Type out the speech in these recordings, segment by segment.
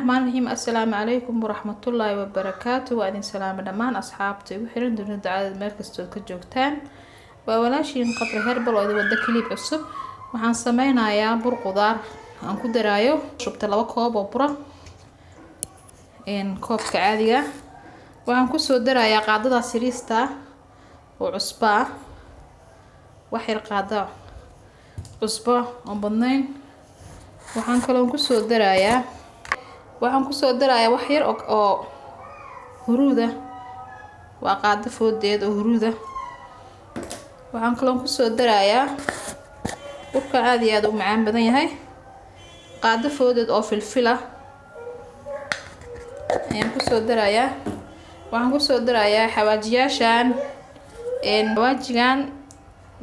الرحمن الرحيم. السلام عليكم ورحمة الله وبركاته. وأدين سلام دمان أصحابتي وحيران دون دعاء مركز تلك جوجتان وولاشين قطر هربل وإذا ودا كليب عصب waxaan sameynayaa bur qudaar aan ku daraayo shubta 2 koob oo bur koobka caadiga waxaan ku soo darayaa qaadada siriista oo cusba wax yar qaada cusba oo badnayn waxaan kaloo ku soo darayaa wax yar oo huruuda waa qaado foodeed oo huruuda waxaan kaloo ku soo darayaa burka aad iyo aad u macaan badan yahay qaado foodeed oo filfil ah ayaan ku soo darayaa waxaan ku soo darayaa xawaajiyaashan xawaajigan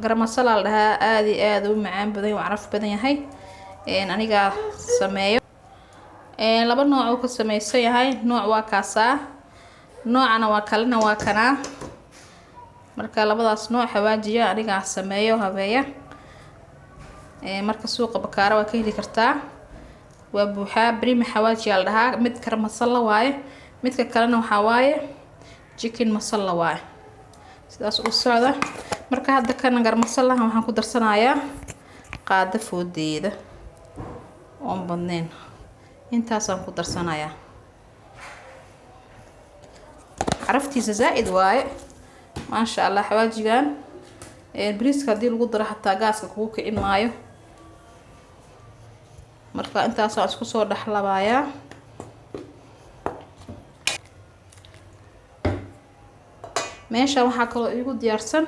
garam masala la dhahaa aad iyo aad u macaan badan oo caraf badan yahay aniga sameeyo laba nooc oo ka sameeysan yahay nooc waa kaasa noocana waa kalena waa kana marka labadaas nooc xawaajiya aniga sameeyo habeeya marka suuqa bakaara waa ka heli kartaa waa buuxa brim xawaaji la dhahaa mid garam masala waaye midka kalena waxa waaye chicken masala waaye sidaas u socda marka hadda kana garam masala waxaan ku darsanayaa qaado foodeeda oo badnayn intaasaan ku darsanayaa caraftiisa zaid waaye ma sha Allah xawaajigan bariiska hadii lagu daro hatta gaaska kugu kicin maayo marka intaas aan isku soo dhaxlabayaa meesha waxa kale igu diyaarsan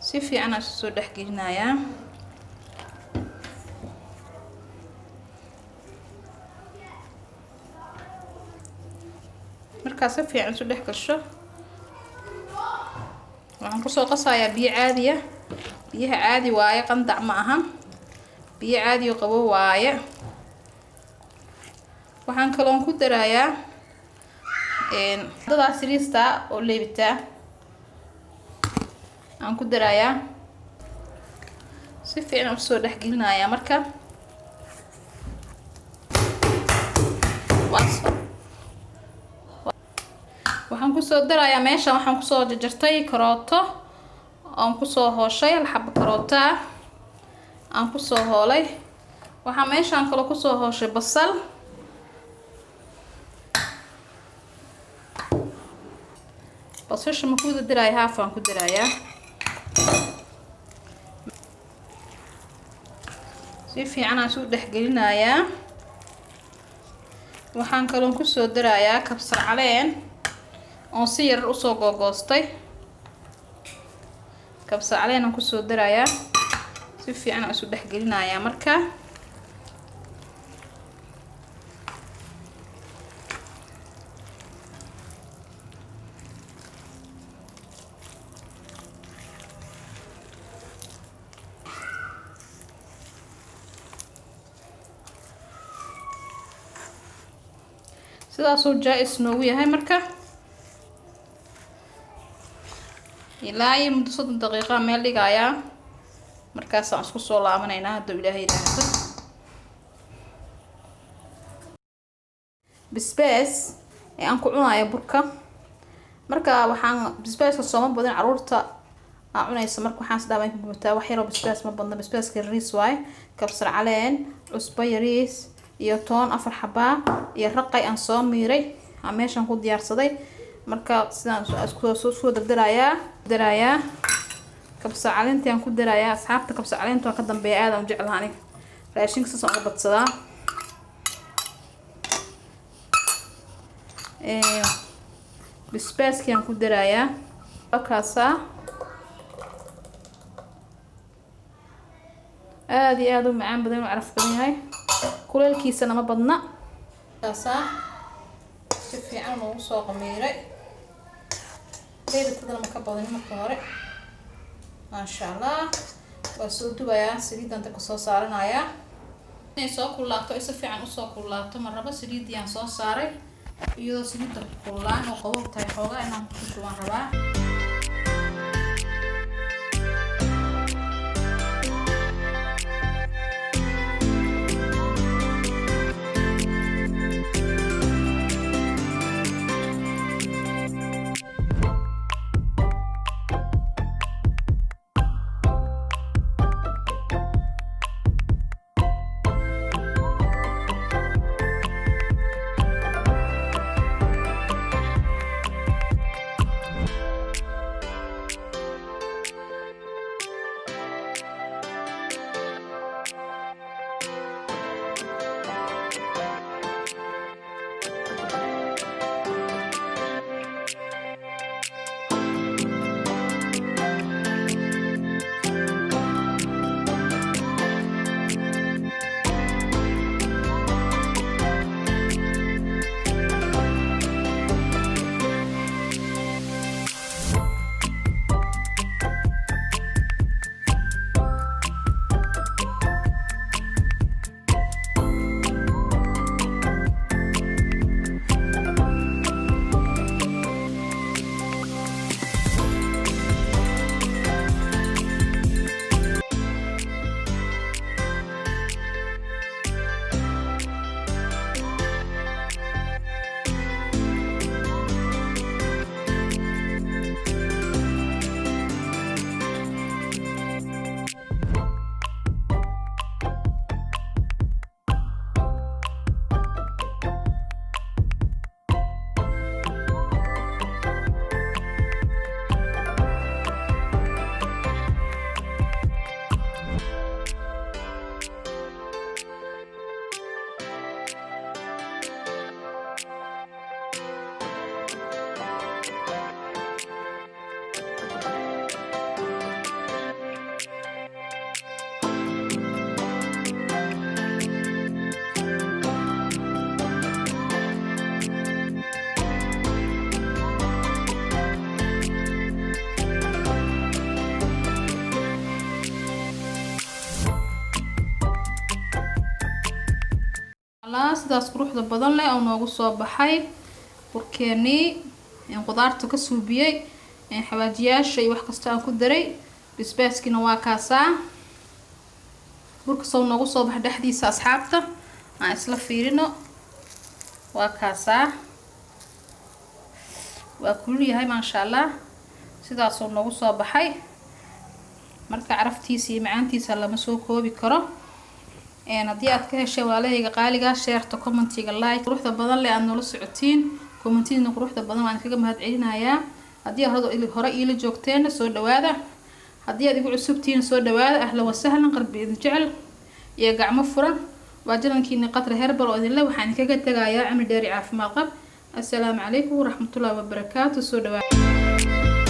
si fiican aan soo dhaxgelinayaa marka si fiican soo dhaxgasho waxaan ku soo qasayaa biyo caadi ah biyaha caadi waaye qandac ma aha biyo caadi oo qabo waaye waxaan kaloo ku darayaa dada siriista oo leebita aan ku darayaa si fiican u soo dhaxgelinayaa marka waxaan ku soo darayaa meesha waxaan ku soo jarjartay karooto aan ku soo hooshay xabbo karooto aan ku soo hoolay waxaan meeshaan kale ku soo hooshay basal basasha ma ku darayaa haaf aan ku darayaa si fiican aan soo dhaxgelinayaa waxaan kaloo ku soo darayaa kabsar caleen oo si yar u soo googoostay kabsar caleen aan ku soo darayaa si fiican isu dhaxgelinayaa marka sidaas oo jaais noogu yahay marka ilaa iyo muddo 30 daqiiqo meel dhigayaa markaas aan isku soo laabanaynaa hadda Ilaahay yiraahdo bisbaas aan ku cunayo burka marka waxaan bisbaaska soo badan caruurta aan cunayso marka waxaan isdhaabay ku gubataa wax yar oo bisbaas ma badna bisbaaska riis waay kabsar caleen cusbo yariis iyo toon 4 xabba iyo raqay aan soo miiray aan meeshan ku diyaarsaday marka sidaan isku soo darayaa kabsar caleenta aan ku darayaa asxaabta kabsar caleenta waa ka dambeeya aad aan jeclahay aniga raashinka soo uga badsadaa bisbaaski aan ku darayaa kaasa aad iyo aad u macaan badan oo caraf badan yahay kuleelkiisa ma badna kaasa si fiican oo soo qamiiray leebtada ma ka badan marka hore ma sha Allah waa soo dubayaa saliidanta ku soo saaranayaa inay soo kulaato si fiican u soo kulaato maraba saliidiyaan soo saaray iyadoo saliidda kulaan oo qabow tahay xoogaa inaan ku shubaan rabaa sidaas quruxda badan leh oo noogu soo baxay burkeeni in qudaarta ka suubiyay in xawaajiyaasha iyo wax kasta aan ku daray bisbaaskina waa kaasaa burka soo noogu soo bax dhexdiisa asxaabta aan isla fiirino waa kaasaa waa kulul yahay ma sha Allah sidaas oo noogu soo baxay marka caraftiisa iyo macaantiisa lama soo koobi karo haddii aad ka heshay walaalahayga qaaliga sheerta commentiga like quruxda badan leh aad noola socotiin commentiina quruxda badan waan kaga mahadcelinayaa haddii hore ila joogteen soo dhawaada haddii aad igu cusubtiin soo dhawaada ahlan wa sahlan qalbi idin jecel iyo gacmo furan waa jalankiina qatra herbal oo idin leh waxaan kaga tagayaa cimri dheeri caafimaad qab assalaamu calaykum waraxmatullaahi wabarakaatuh soo dhawaada